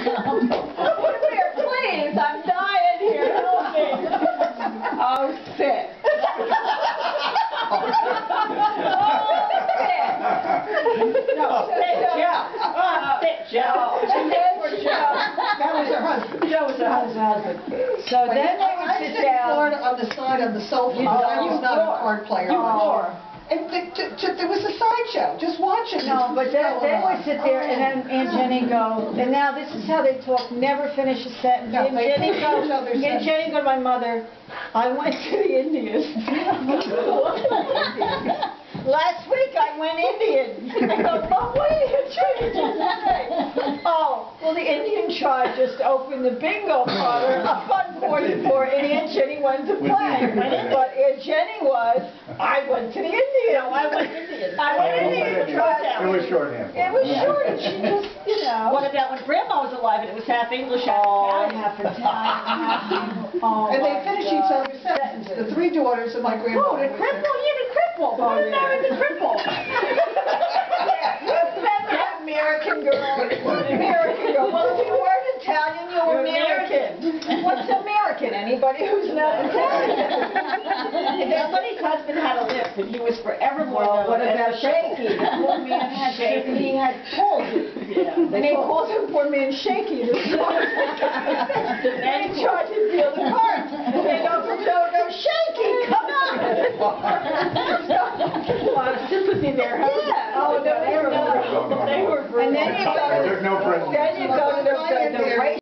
Put here, please. I'm dying here. Help me. Oh, sit. Joe. That was her husband. Joe was her husband. So But then they I would sit sit down. on the side of the sofa. I was not a card player. And there was a sideshow, just watching. No, but then we sit there, and then Aunt Jenny go, and now this is how they talk, never finish a sentence. No, Aunt they Jenny finish go, each other's Aunt Jenny go to my mother, I went to the Indians. Last week I went Indian. I go, Mom, what did Aunt Jenny just say? Oh, well, the Indian tribe just opened the bingo parlor, a fun 44, and Aunt Jenny went to play. But Aunt Jenny was, I went to the Indian. No, I went Indian. I went Indian. It was shorthand. It was short, and she just, you know. What about when Grandma was alive and it was half English, half Italian? Half Italian, And they finish each other's sentences. The three daughters of my Oh, grandmother. the cripple, yeah, the cripple. Oh, yeah. Married the cripple. Remember that American girl? American girl. Well, if you weren't Italian, you were You're American. What's American? Anybody who's not Italian. Somebody's husband had a lisp and he was forevermore known What as about the Shaky? The poor man had Shaky. He had palsy. Yeah. And they called him poor man Shaky this morning. They tried to deal the cards. And they go, no, Shaky, come on. A lot of sympathy there, huh? Yeah. Oh, no, they were And then you go There's no president. Then you go to the race